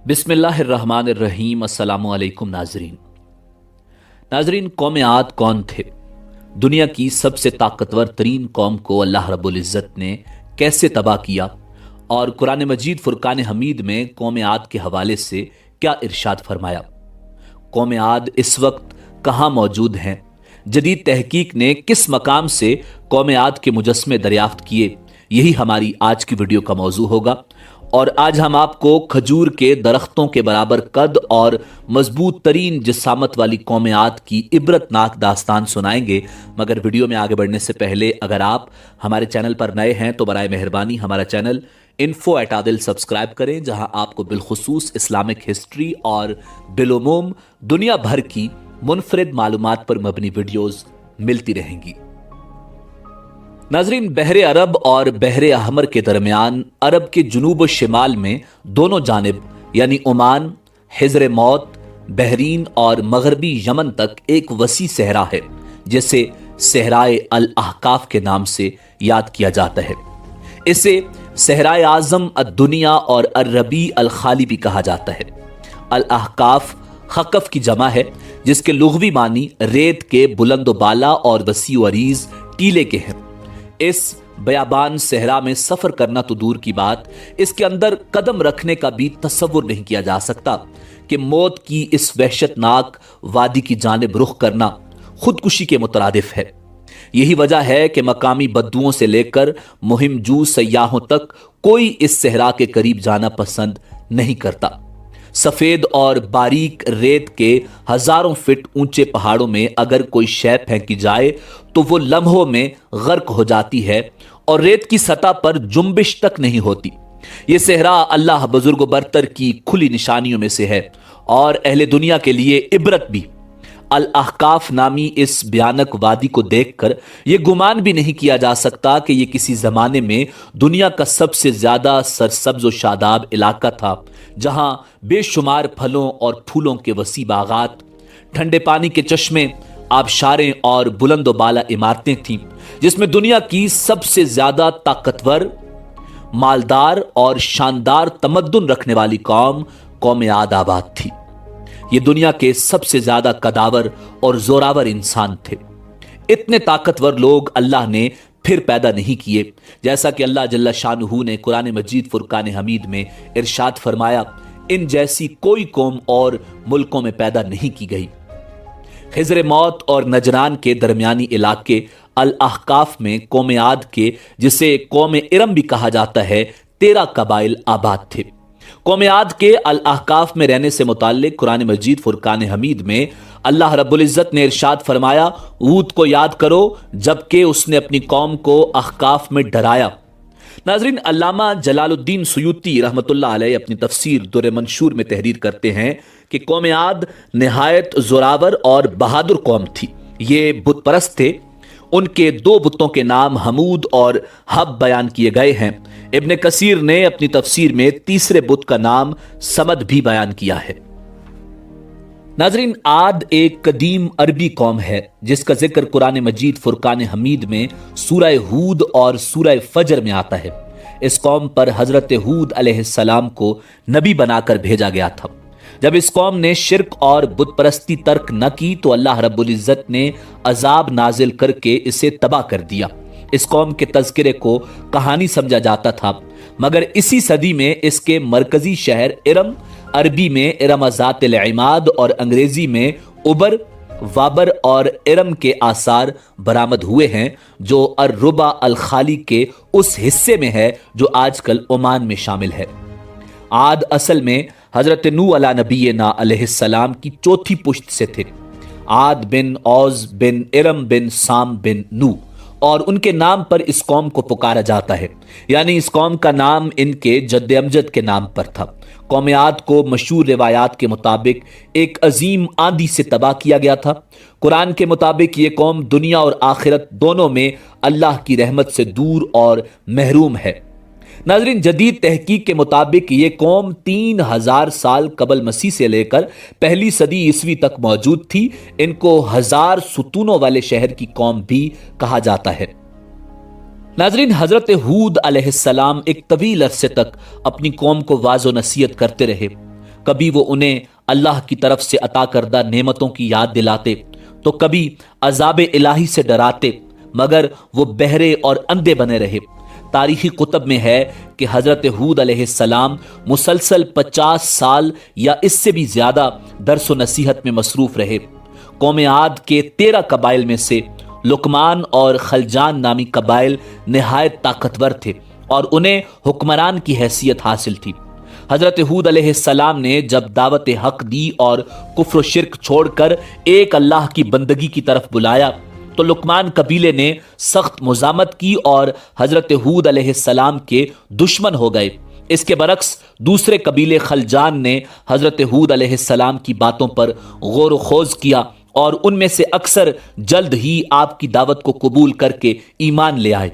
बिस्मिल्लाहिर्रहमानिर्रहीम। अस्सलामु अलैकुम नाजरीन, कौम आद कौन थे? दुनिया की सबसे ताकतवर तरीन कौम को अल्लाह रब्बुल इज़्ज़त ने कैसे तबाह किया और कुरान मजीद फुरकान हमीद में कौम आद के हवाले से क्या इरशाद फरमाया? कौम आद इस वक्त कहाँ मौजूद हैं? जदीद तहकीक ने किस मकाम से कौम आद के मुजस्मे दरियाफ्त किए? यही हमारी आज की वीडियो का मौजू होगा। और आज हम आपको खजूर के दरख्तों के बराबर कद और मजबूत तरीन जिसामत वाली कौम आद की इबरतनाक दास्तान सुनाएंगे। मगर वीडियो में आगे बढ़ने से पहले अगर आप हमारे चैनल पर नए हैं तो बराए मेहरबानी हमारा चैनल info@adil सब्सक्राइब करें, जहां आपको बिलखुसूस इस्लामिक हिस्ट्री और बिलुमूम दुनिया भर की मुनफरिद मालूमात पर मबनी वीडियोस मिलती रहेंगी। नाजरीन, बहरे अरब और बहरे अहमर के दरमियान अरब के जुनूब और शिमाल में दोनों जानिब यानी ओमान, हिजर मौत, बहरीन और मगरबी यमन तक एक वसी सहरा है जिसे सहराए अल अहकाफ के नाम से याद किया जाता है। इसे सहराए आजम अद-दुनिया और अर-रबी अल खाली भी कहा जाता है। अल अहकाफ खकफ की जमा है जिसके लुग़वी मानी रेत के बुलंद बाला और वसी अरीज टीले के हैं। इस बयाबान सहरा में सफर करना तो दूर की बात, इसके अंदर कदम रखने का भी तसव्वुर नहीं किया जा सकता कि मौत की इस वहशतनाक वादी की जानिब रुख करना खुदकुशी के मुतरादिफ है। यही वजह है कि मकामी बद्दुओं से लेकर मुहिमजू सयाहों तक कोई इस सहरा के करीब जाना पसंद नहीं करता। सफेद और बारीक रेत के हजारों फीट ऊंचे पहाड़ों में अगर कोई शय फेंकी जाए तो वो लम्हों में गर्क हो जाती है और रेत की सतह पर जुम्बिश तक नहीं होती। ये सहरा अल्लाह बुजुर्ग बरतर की खुली निशानियों में से है और अहले दुनिया के लिए इबरत भी। अल अहकाफ नामी इस भयानक वादी को देखकर यह गुमान भी नहीं किया जा सकता कि यह किसी जमाने में दुनिया का सबसे ज्यादा सरसब्ज व शादाब इलाका था, जहां बेशुमार फलों और फूलों के वसी बागात, ठंडे पानी के चश्मे, आबशारें और बुलंद बाला इमारतें थीं, जिसमें दुनिया की सबसे ज्यादा ताकतवर, मालदार और शानदार तमद्दुन रखने वाली कौम आद आबाद थी। ये दुनिया के सबसे ज्यादा कदावर और जोरावर इंसान थे। इतने ताकतवर लोग अल्लाह ने फिर पैदा नहीं किए, जैसा कि अल्लाह जल्ला शानुहु ने कुरान मजीद फुरकान हमीद में इरशाद फरमाया, इन जैसी कोई कौम और मुल्कों में पैदा नहीं की गई। हिजर मौत और नजरान के दरमियानी इलाके अल अहकाफ में कौम आद के, जिसे कौम इरम भी कहा जाता है, 13 कबाइल आबाद थे। कौम आद के अल अहकाफ में रहने से मुताल्लिक कुरान मजीद फुरकान हमीद में अल्लाह रब्बुल इज़्ज़त ने इरशाद फरमाया, ऊद को याद करो जबकि उसने अपनी कौम को अहकाफ में डराया। नाजरीन, अल्लामा जलालुद्दीन सुयूती रहमतुल्लाह अलैह अपनी तफसीर दुर्र मंशूर में तहरीर करते हैं कि कौम आद निहायत जोरावर और बहादुर कौम थी। ये बुत परस्त थे। उनके 2 बुतों के नाम हमूद और हब बयान किए गए हैं। इब्न कसीर ने अपनी तफसीर में तीसरे बुत का नाम समद भी बयान किया है। नाजरीन, आद एक कदीम अरबी कौम है जिसका जिक्र कुरान मजीद फुरकान हमीद में सूरह हूद और सूरह फजर में आता है। इस कौम पर हजरत हूद अलैहिस्सलाम को नबी बनाकर भेजा गया था। जब इस कौम ने शिर्क और बुत परस्ती तर्क न की तो अल्लाह रब्बुल इज़्ज़त ने अजाब नाजिल करके इसे तबाह कर दिया। इस कौम के तज़किरे को कहानी समझा जाता था, मगर इसी सदी में इसके मरकजी शहर इरम, अरबी में इरम ज़ातिल इमाद और अंग्रेजी में उबर, वाबर और इरम के आसार बरामद हुए हैं, जो अर-रुबा अल खाली के उस हिस्से में है जो आजकल ओमान में शामिल है। आद असल में हजरत नू अला नबीना अलैहिस्सलाम की चौथी पुश्त से थे। आद बिन औज बिन इरम बिन साम बिन नू, और उनके नाम पर इस कौम को पुकारा जाता है, यानी इस कौम का नाम इनके जद्द अमजद के नाम पर था। कौम आद को मशहूर रिवायात के मुताबिक एक अजीम आंधी से तबाह किया गया था। कुरान के मुताबिक ये कौम दुनिया और आखिरत दोनों में अल्लाह की रहमत से दूर और महरूम है। नाजरीन, जदीद तहकीक के मुताबिक ये कौम 3000 साल कबल मसीह से लेकर पहली सदी ईस्वी तक मौजूद थी। इनको 1000 सुतूनों वाले शहर की कौम भी कहा जाता है। नाजरीन, हजरत हूद अलैहिस्सलाम एक तवील अरसे तक अपनी कौम को वाज़ो नसीहत करते रहे। کبھی وہ انہیں اللہ کی طرف سے عطا کردہ نعمتوں کی یاد دلاتے تو کبھی عذاب الہی سے ڈراتے، مگر وہ بہرے اور اندھے بنے رہے۔ تاریخی کتب میں ہے کہ حضرت ہود علیہ السلام مسلسل 50 سال یا اس سے بھی زیادہ درس و نصیحت میں مصروف رہے۔ قوم عاد کے 13 قبائل میں سے لقمان اور خلجان نامی قبائل نہایت طاقتور تھے اور انہیں حکمران کی حیثیت حاصل تھی۔ حضرت ہود علیہ السلام نے جب دعوت حق دی اور کفر و شرک چھوڑ کر ایک اللہ کی بندگی کی طرف بلایا تو لقمان قبیلے نے سخت مزاحمت کی اور حضرت ہود علیہ السلام کے دشمن ہو گئے۔ اس کے برعکس دوسرے قبیلے خلجان نے حضرت ہود علیہ السلام کی باتوں پر غور و خوض کیا اور ان میں سے اکثر جلد ہی آپ کی دعوت کو قبول کر کے ایمان لے آئے۔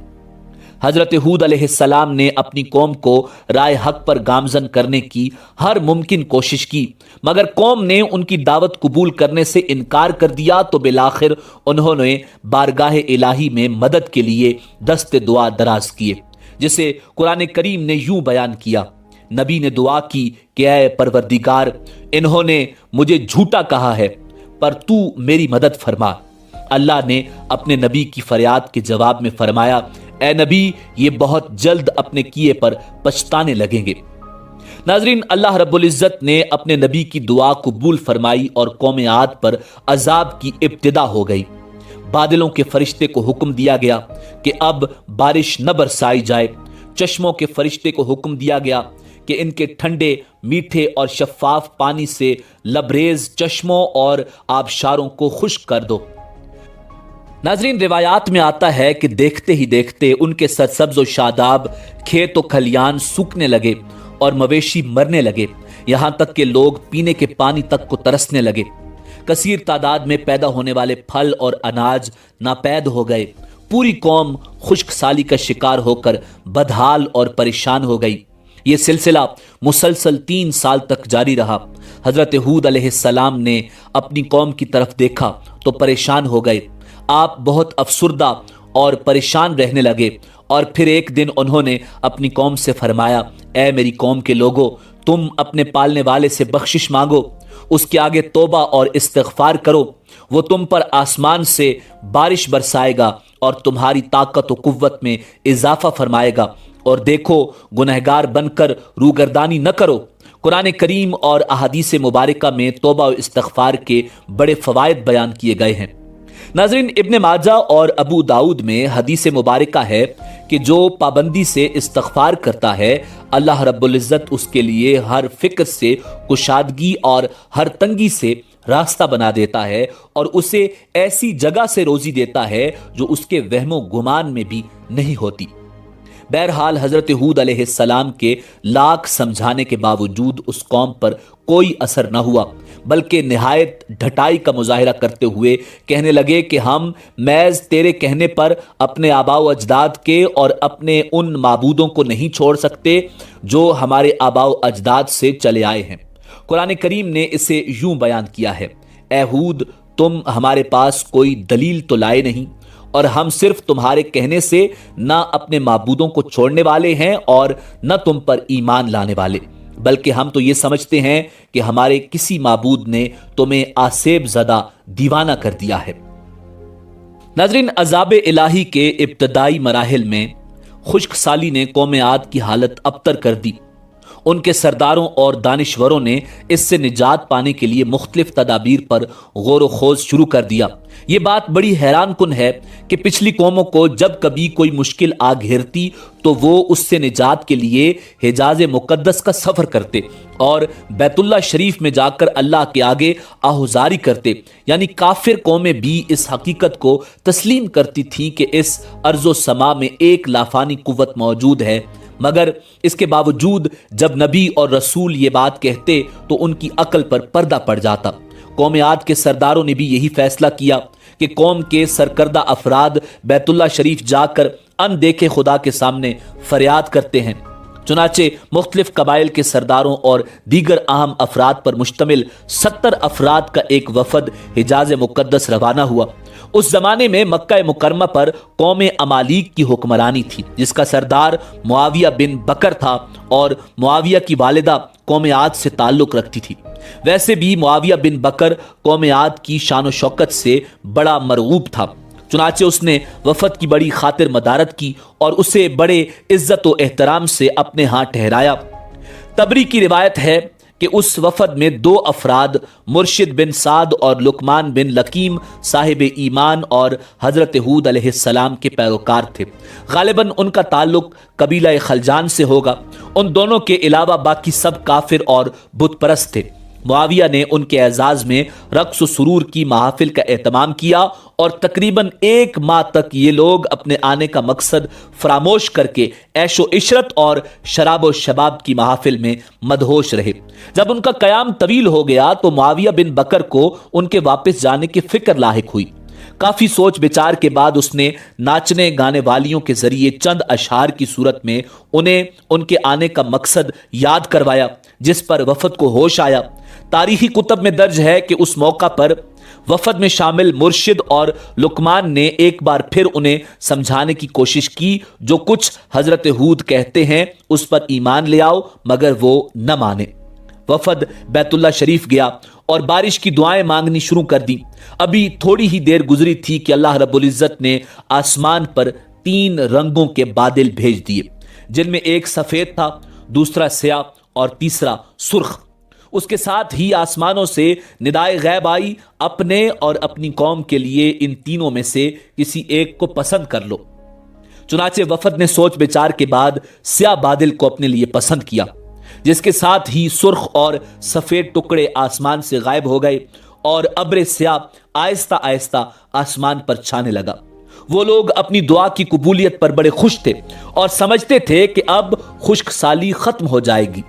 حضرت ہود علیہ السلام نے اپنی قوم کو رائے حق پر گامزن کرنے کی ہر ممکن کوشش کی، مگر قوم نے ان کی دعوت قبول کرنے سے انکار کر دیا تو بالآخر انہوں نے بارگاہ الہی میں مدد کے لیے دست دعا دراز کیے، جسے قرآن کریم نے یوں بیان کیا۔ نبی نے دعا کی کہ اے پروردگار، انہوں نے مجھے جھوٹا کہا ہے پر تو میری مدد فرما۔ اللہ نے اپنے نبی کی فریاد کے جواب میں فرمایا، اے نبی، یہ بہت جلد اپنے کیے پر پچھتانے لگیں گے۔ ناظرین، اللہ رب العزت نے اپنے نبی کی دعا قبول فرمائی اور قوم عاد پر عذاب کی ابتدا ہو گئی۔ بادلوں کے فرشتے کو حکم دیا گیا کہ اب بارش نہ برسائی جائے۔ چشموں کے فرشتے کو حکم دیا گیا کہ ان کے ٹھنڈے، میٹھے اور شفاف پانی سے لبریز چشموں اور آبشاروں کو خشک کر دو۔ ناظرین، روایات میں آتا ہے کہ دیکھتے ہی دیکھتے ان کے سرسبز و شاداب کھیت و کھلیان سوکھنے لگے اور مویشی مرنے لگے، یہاں تک کہ لوگ پینے کے پانی تک کو ترسنے لگے۔ کثیر تعداد میں پیدا ہونے والے پھل اور اناج ناپید ہو گئے۔ پوری قوم خشک سالی کا شکار ہو کر بدحال اور پریشان ہو گئی۔ یہ سلسلہ مسلسل 3 سال تک جاری رہا۔ حضرت ہود علیہ السلام نے اپنی قوم کی طرف دیکھا تو پریشان ہو گئے۔ آپ بہت افسردہ اور پریشان رہنے لگے اور پھر ایک دن انہوں نے اپنی قوم سے فرمایا، اے میری قوم کے لوگو، تم اپنے پالنے والے سے بخشش مانگو، اس کے آگے توبہ اور استغفار کرو، وہ تم پر آسمان سے بارش برسائے گا اور تمہاری طاقت و قوت میں اضافہ فرمائے گا، اور دیکھو گنہگار بن کر روگردانی نہ کرو۔ قرآن کریم اور احادیث مبارکہ میں توبہ و استغفار کے بڑے فوائد بیان کیے گئے ہیں۔ ناظرین، ابن ماجہ اور ابو داؤد میں حدیث مبارکہ ہے کہ جو پابندی سے استغفار کرتا ہے، اللہ رب العزت اس کے لیے ہر فکر سے کشادگی اور ہر تنگی سے راستہ بنا دیتا ہے اور اسے ایسی جگہ سے روزی دیتا ہے جو اس کے وہم و گمان میں بھی نہیں ہوتی۔ بہرحال حضرت ہود علیہ السلام کے لاکھ سمجھانے کے باوجود اس قوم پر کوئی اثر نہ ہوا، بلکہ نہایت ڈھٹائی کا مظاہرہ کرتے ہوئے کہنے لگے کہ ہم محض تیرے کہنے پر اپنے آباء و اجداد کے اور اپنے ان معبودوں کو نہیں چھوڑ سکتے جو ہمارے آباء و اجداد سے چلے آئے ہیں۔ قرآن کریم نے اسے یوں بیان کیا ہے، اے ہود، تم ہمارے پاس کوئی دلیل تو لائے نہیں، اور ہم صرف تمہارے کہنے سے نہ اپنے معبودوں کو چھوڑنے والے ہیں اور نہ تم پر ایمان لانے والے، بلکہ ہم تو یہ سمجھتے ہیں کہ ہمارے کسی معبود نے تمہیں آسیب زدہ دیوانہ کر دیا ہے۔ ناظرین، عذاب الہی کے ابتدائی مراحل میں خشک سالی نے قوم عاد کی حالت ابتر کر دی۔ ان کے سرداروں اور دانشوروں نے اس سے نجات پانے کے لیے مختلف تدابیر پر غور و خوض شروع کر دیا۔ یہ بات بڑی حیران کن ہے کہ پچھلی قوموں کو جب کبھی کوئی مشکل آ گھیرتی تو وہ اس سے نجات کے لیے حجاز مقدس کا سفر کرتے اور بیت اللہ شریف میں جا کر اللہ کے آگے آہوزاری کرتے، یعنی کافر قومیں بھی اس حقیقت کو تسلیم کرتی تھیں کہ اس ارض و سما میں ایک لافانی قوت موجود ہے، مگر اس کے باوجود جب نبی اور رسول یہ بات کہتے تو ان کی عقل پر پردہ پڑ جاتا۔ قوم عاد کے سرداروں نے بھی یہی فیصلہ کیا کہ قوم کے سرکردہ افراد بیت اللہ شریف جا کر ان دیکھے خدا کے سامنے فریاد کرتے ہیں۔ चुनाचे मुख्तलिफ कबाइल के सरदारों और दीगर अहम अफराद पर मुश्तमिल 70 अफराद का एक वफद हिजाज मुकद्दस रवाना हुआ। उस जमाने में मक्का मुकरमा पर कौम अमालीक की हुक्मरानी थी, जिसका सरदार मुआविया बिन बकर था और मुआविया की वालिदा कौम आद से ताल्लुक रखती थी। वैसे भी मुआविया बिन बकर कौम आद की शान शौकत से बड़ा मरगूब था। चुनाचे उसने वफद की बड़ी खातिर मदारत की और उसे बड़े इज्जत व एहतराम से अपने यहाँ ठहराया। तबरी की रिवायत है कि उस वफद में 2 अफराद मुर्शिद बिन साद और लुकमान बिन लकीम साहिब ईमान और हजरत हूद अलैहिस्सलाम के पैरोकार थे। गालिबन उनका ताल्लुक कबीला खलजान से होगा। उन दोनों के अलावा बाकी सब काफिर और बुत परस्त थे। मुआविया ने उनके एजाज में रक्स सुरूर की महफिल का एहतमाम किया और तकरीबन 1 माह तक ये लोग अपने आने का मकसद फरामोश करके ऐशो इशरत और शराब शबाब की महफिल में मदहोश रहे। जब उनका कयाम तवील हो गया तो मुआविया बिन बकर को उनके वापस जाने की फिक्र लाहिक हुई। काफी सोच विचार के बाद उसने नाचने गाने वालियों के जरिए चंद अशआर की सूरत में उन्हें उनके आने का मकसद याद करवाया, जिस पर वफद को होश आया। तारीखी कुतब में दर्ज है कि उस मौका पर वफद में शामिल मुर्शिद और लुकमान ने एक बार फिर उन्हें समझाने की कोशिश की, जो कुछ हजरत हूद कहते हैं उस पर ईमान ले आओ, मगर वो न माने। वफद बैतुल्ला शरीफ गया और बारिश की दुआएं मांगनी शुरू कर दी। अभी थोड़ी ही देर गुजरी थी कि अल्लाह रब्बुल इज्जत ने आसमान पर 3 रंगों के बादल भेज दिए, जिनमें एक सफेद था, दूसरा स्याह और तीसरा सुर्ख। उसके साथ ही आसमानों से निदाए गैब आई, अपने और अपनी कौम के लिए इन तीनों में से किसी एक को पसंद कर लो। चुनाचे वफद ने सोच विचार के बाद स्याह बादल को अपने लिए पसंद किया, जिसके साथ ही सुर्ख और सफेद टुकड़े आसमान से गायब हो गए और अब्र स्याह आहिस्ता आहिस्ता आसमान पर छाने लगा। वो लोग अपनी दुआ की कबूलियत पर बड़े खुश थे और समझते थे कि अब खुश्क साली खत्म हो जाएगी।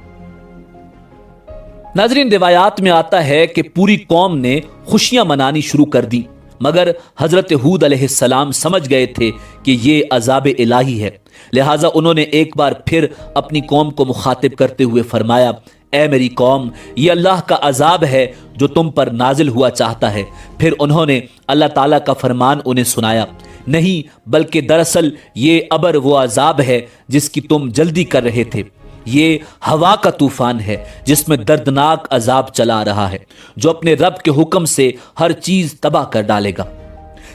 नाज़रीन, रिवायात में आता है कि पूरी कौम ने खुशियां मनानी शुरू कर दी, मगर हजरत हूद अलैहिस्सलाम समझ गए थे कि ये अजाब इलाही है। लिहाजा उन्होंने एक बार फिर अपनी कौम को मुखातिब करते हुए फरमाया, ऐ मेरी कौम, ये अल्लाह का अजाब है जो तुम पर नाजिल हुआ चाहता है। फिर उन्होंने अल्लाह ताला का फरमान उन्हें सुनाया, नहीं बल्कि दरअसल ये अबर वो अजाब है जिसकी तुम जल्दी कर रहे थे। ये हवा का तूफान है जिसमें दर्दनाक अजाब चला रहा है, जो अपने रब के हुक्म से हर चीज तबाह कर डालेगा।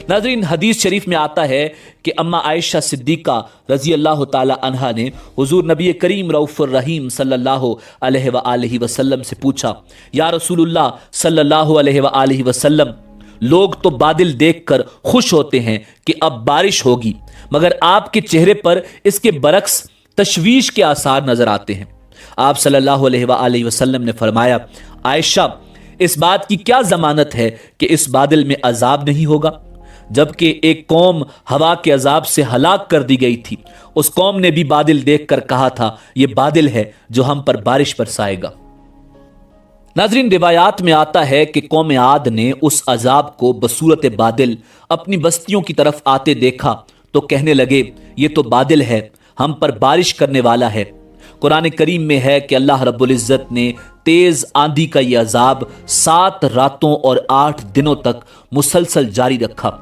नाज़रीन, हदीस शरीफ में आता है कि अम्मा आयशा सिद्दीका रजी अल्लाह ताला अन्हा ने हुजूर नबी करीम रऊफुर रहीम सल्लल्लाहु अलैहि वसल्लम से पूछा, या रसूलुल्लाह सल्लल्लाहु अलैहि वसल्लम, लोग तो बादल देखकर खुश होते हैं कि अब बारिश होगी, मगर आपके चेहरे पर इसके बरक्स तशवीश के आसार नजर आते हैं। आप सल्लल्लाहु अलैहि वसल्लम ने फरमाया, आयशा, इस बात की क्या जमानत है कि इस बादल में अजाब नहीं होगा? जबकि एक कौम हवा के अजाब से हलाक कर दी गई थी, उस कौम ने भी बादल देखकर कहा था, यह बादल है जो हम पर बारिश बरसाएगा। नाज़रीन, रिवायात में आता है कि कौम आद ने उस अजाब को बसूरत बादल अपनी बस्तियों की तरफ आते देखा तो कहने लगे, ये तो बादल है, हम पर बारिश करने वाला है। कुरान करीम में है कि अल्लाह रब्बुल इज्जत ने तेज आंधी का यह अजाब 7 रातों और 8 दिनों तक मुसलसल जारी रखा।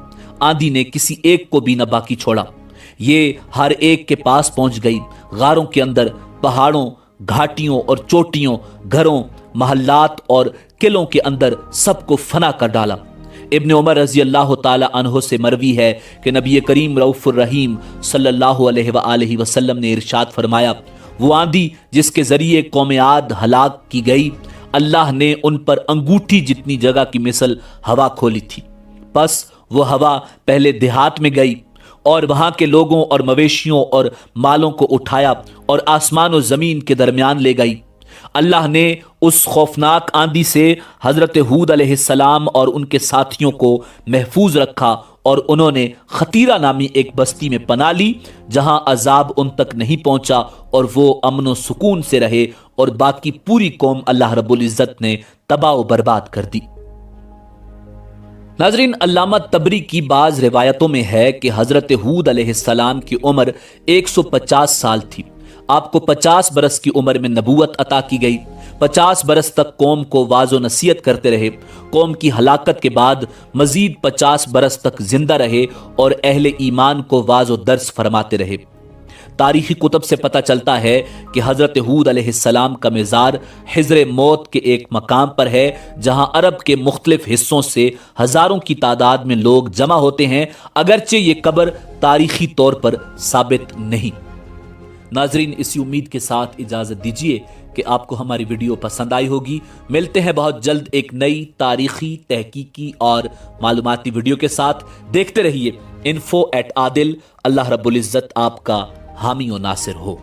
आंधी ने किसी एक को भी न बाकी छोड़ा। ये हर एक के पास पहुंच गई। गारों के अंदर, पहाड़ों, घाटियों और चोटियों, घरों, महल्लात और किलों के अंदर सबको फना कर डाला। इब्न उमर रजी अल्लाह ताला अन्हो से मरवी है कि नबी करीम रऊफुर रहीम सल्लल्लाहु अलैहि वसल्लम ने इरशाद फरमाया, वो आंधी जिसके जरिए कौम आद हलाक की गई, अल्लाह ने उन पर अंगूठी जितनी जगह की मिसल हवा खोली थी। बस वो हवा पहले देहात में गई और वहां के लोगों और मवेशियों और मालों को उठाया और आसमान और जमीन के दरमियान ले गई। अल्लाह ने उस खौफनाक आंधी से हजरत हूद अलैहिस्सलाम और उनके साथियों को महफूज रखा और उन्होंने खतीरा नामी एक बस्ती में पनाह ली, जहां अजाब उन तक नहीं पहुंचा और वो अमन व सुकून से रहे, और बाकी पूरी कौम अल्लाह रब्बुल इज्जत ने तबाह व बर्बाद कर दी। नाज़रीन, अल्लामा तबरी की बाज रिवायतों में है कि हजरत हूद अलैहिस्सलाम की उम्र 150 साल थी। آپ کو 50 برس کی عمر میں نبوت عطا کی گئی، 50 برس تک قوم کو واعظ و نصیحت کرتے رہے، قوم کی ہلاکت کے بعد مزید 50 برس تک زندہ رہے اور اہل ایمان کو واعظ و درس فرماتے رہے۔ تاریخی کتب سے پتہ چلتا ہے کہ حضرت ہود علیہ السلام کا مزار حجر موت کے ایک مقام پر ہے، جہاں عرب کے مختلف حصوں سے ہزاروں کی تعداد میں لوگ جمع ہوتے ہیں، اگرچہ یہ قبر تاریخی طور پر ثابت نہیں۔ ناظرین، اسی امید کے ساتھ اجازت دیجیے کہ آپ کو ہماری ویڈیو پسند آئی ہوگی۔ ملتے ہیں بہت جلد ایک نئی تاریخی، تحقیقی اور معلوماتی ویڈیو کے ساتھ۔ دیکھتے رہیے info@adil۔ اللہ رب العزت آپ کا حامی و ناصر ہو۔